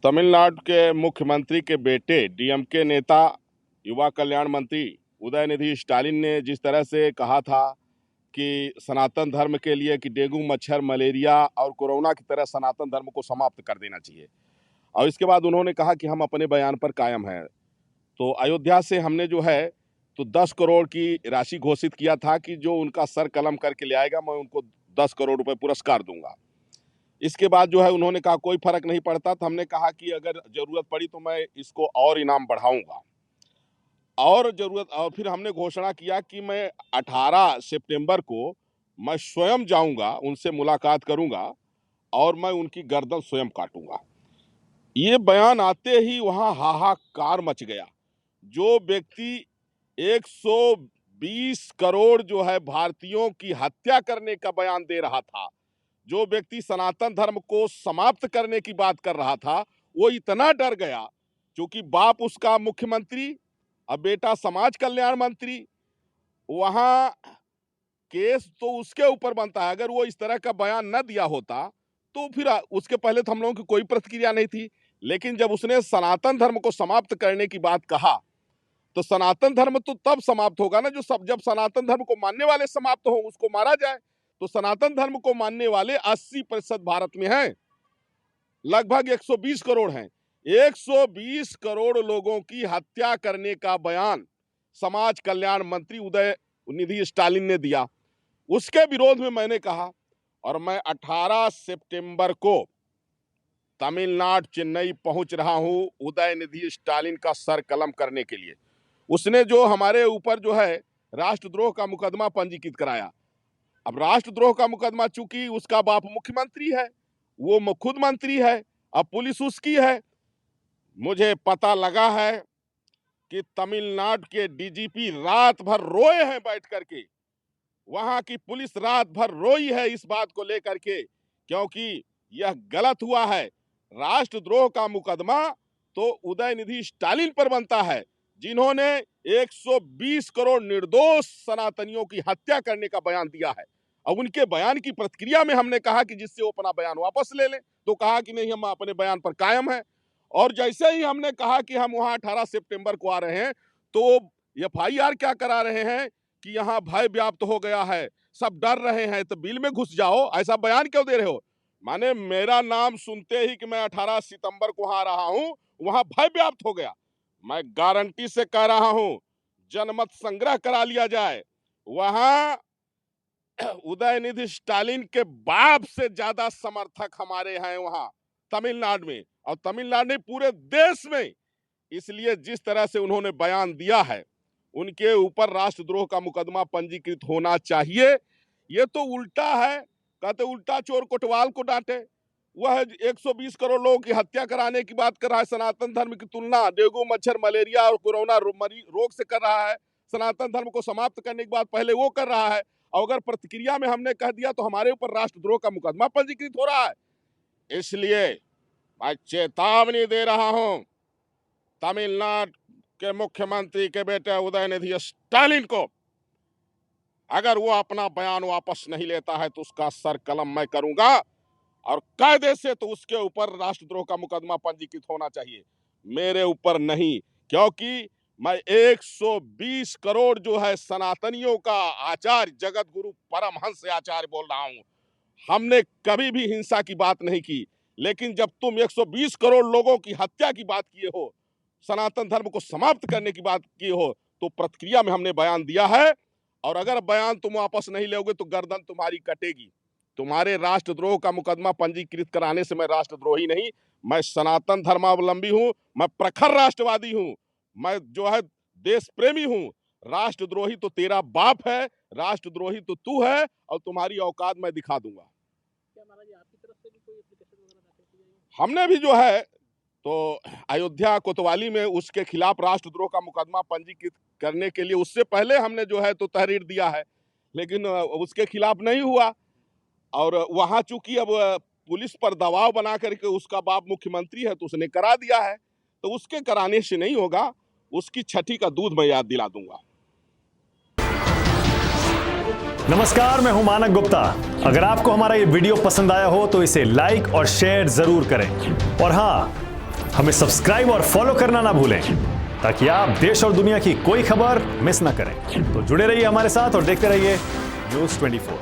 तमिलनाडु के मुख्यमंत्री के बेटे डीएमके नेता युवा कल्याण मंत्री उदयनिधि स्टालिन ने जिस तरह से कहा था कि सनातन धर्म के लिए कि डेंगू मच्छर मलेरिया और कोरोना की तरह सनातन धर्म को समाप्त कर देना चाहिए, और इसके बाद उन्होंने कहा कि हम अपने बयान पर कायम हैं। तो अयोध्या से हमने जो है तो 10 करोड़ की राशि घोषित किया था कि जो उनका सर कलम करके ले आएगा मैं उनको 10 करोड़ रुपए पुरस्कार दूंगा। इसके बाद जो है उन्होंने कहा कोई फर्क नहीं पड़ता, तो हमने कहा कि अगर जरूरत पड़ी तो मैं इसको और इनाम बढ़ाऊंगा और फिर हमने घोषणा किया कि मैं 18 सितंबर को मैं स्वयं जाऊंगा, उनसे मुलाकात करूंगा और मैं उनकी गर्दन स्वयं काटूंगा। ये बयान आते ही वहां हाहाकार मच गया। जो व्यक्ति 120 करोड़ जो है भारतीयों की हत्या करने का बयान दे रहा था, जो व्यक्ति सनातन धर्म को समाप्त करने की बात कर रहा था, वो इतना डर गया क्योंकि बाप उसका मुख्यमंत्री अब बेटा समाज कल्याण मंत्री, वहां केस तो उसके ऊपर बनता है। अगर वो इस तरह का बयान न दिया होता तो फिर उसके पहले तो हम लोगों की कोई प्रतिक्रिया नहीं थी, लेकिन जब उसने सनातन धर्म को समाप्त करने की बात कहा तो सनातन धर्म तो तब समाप्त होगा ना जब सनातन धर्म को मानने वाले समाप्त हो, उसको मारा जाए। तो सनातन धर्म को मानने वाले 80% भारत में हैं, लगभग 120 करोड़ हैं। 120 करोड़ लोगों की हत्या करने का बयान समाज कल्याण मंत्री उदयनिधि स्टालिन ने दिया। उसके विरोध में मैंने कहा और मैं 18 सितंबर को तमिलनाडु चेन्नई पहुंच रहा हूं उदयनिधि स्टालिन का सर कलम करने के लिए। उसने जो हमारे ऊपर जो है राष्ट्रद्रोह का मुकदमा पंजीकृत कराया। अब राष्ट्रद्रोह का मुकदमा चूंकि उसका बाप मुख्यमंत्री है, वो खुद मंत्री है, अब पुलिस उसकी है। मुझे पता लगा है कि तमिलनाडु के डीजीपी रात भर रोए हैं बैठ करके, वहां की पुलिस रात भर रोई है इस बात को लेकर के, क्योंकि यह गलत हुआ है। राष्ट्रद्रोह का मुकदमा तो उदयनिधि स्टालिन पर बनता है, जिन्होंने 120 करोड़ निर्दोष सनातनियों की हत्या करने का बयान दिया है। अब उनके बयान की प्रतिक्रिया में हमने कहा कि जिससे वो अपना बयान वापस ले लें, तो कहा कि नहीं, हम अपने बयान पर कायम हैं। और जैसे ही हमने कहा कि हम वहां 18 सितंबर को आ रहे हैं, तो एफआईआर क्या करा रहे हैं कि यहाँ भय व्याप्त हो गया है, सब डर रहे हैं, तो बिल में घुस जाओ, ऐसा बयान क्यों दे रहे हो। माने मेरा नाम सुनते ही कि मैं 18 सितंबर को आ रहा हूं, वहां भय व्याप्त हो गया। मैं गारंटी से कह रहा हूं, जनमत संग्रह करा लिया जाए, वहां उदयनिधि स्टालिन के बाप से ज्यादा समर्थक हमारे हैं वहां तमिलनाडु में, और तमिलनाडु में पूरे देश में। इसलिए जिस तरह से उन्होंने बयान दिया है, उनके ऊपर राष्ट्रद्रोह का मुकदमा पंजीकृत होना चाहिए। ये तो उल्टा है, कहते उल्टा चोर कोतवाल को डांटे। वह 120 करोड़ लोगों की हत्या कराने की बात कर रहा है, सनातन धर्म की तुलना डेंगू मच्छर मलेरिया और कोरोना रोग से कर रहा है। सनातन धर्म को समाप्त करने की बात पहले वो कर रहा है, और अगर प्रतिक्रिया में हमने कह दिया तो हमारे ऊपर राष्ट्रद्रोह का मुकदमा पंजीकृत हो रहा है। इसलिए मैं चेतावनी दे रहा हूं तमिलनाडु के मुख्यमंत्री के बेटे उदयनिधि स्टालिन को, अगर वो अपना बयान वापस नहीं लेता है तो उसका सर कलम मैं करूंगा, और कायदे से तो उसके ऊपर राष्ट्रद्रोह का मुकदमा पंजीकृत होना चाहिए, मेरे ऊपर नहीं। क्योंकि मैं 120 करोड़ जो है सनातनियों का आचार्य जगत गुरु परमहंस आचार्य बोल रहा हूं। हमने कभी भी हिंसा की बात नहीं की, लेकिन जब तुम 120 करोड़ लोगों की हत्या की बात किए हो, सनातन धर्म को समाप्त करने की बात किए हो, तो प्रतिक्रिया में हमने बयान दिया है, और अगर बयान तुम वापस नहीं लोगे तो गर्दन तुम्हारी कटेगी। तुम्हारे राष्ट्रद्रोह का मुकदमा पंजीकृत कराने से मैं राष्ट्रद्रोही नहीं, मैं सनातन धर्मावलंबी हूं, मैं प्रखर राष्ट्रवादी हूं, मैं जो है देश प्रेमी हूं। राष्ट्रद्रोही तो तेरा बाप है, राष्ट्रद्रोही तो तू है, और तुम्हारी औकात मैं दिखा दूंगा। क्या महाराज आपकी तरफ से भी कोई एप्लीकेशन वगैरह दाखिल की जाएगी? हमने भी जो है तो अयोध्या कोतवाली में उसके खिलाफ राष्ट्रद्रोह का मुकदमा पंजीकृत करने के लिए उससे पहले हमने जो है तो तहरीर दिया है, लेकिन उसके खिलाफ नहीं हुआ। और वहां चूंकि अब पुलिस पर दबाव बना करके उसका बाप मुख्यमंत्री है तो उसने करा दिया है, तो उसके कराने से नहीं होगा, उसकी छठी का दूध मैं याद दिला दूंगा। नमस्कार, मैं हूं मानक गुप्ता। अगर आपको हमारा ये वीडियो पसंद आया हो तो इसे लाइक और शेयर जरूर करें, और हां, हमें सब्सक्राइब और फॉलो करना ना भूलें ताकि आप देश और दुनिया की कोई खबर मिस ना करें। तो जुड़े रहिए हमारे साथ और देखते रहिए News 24।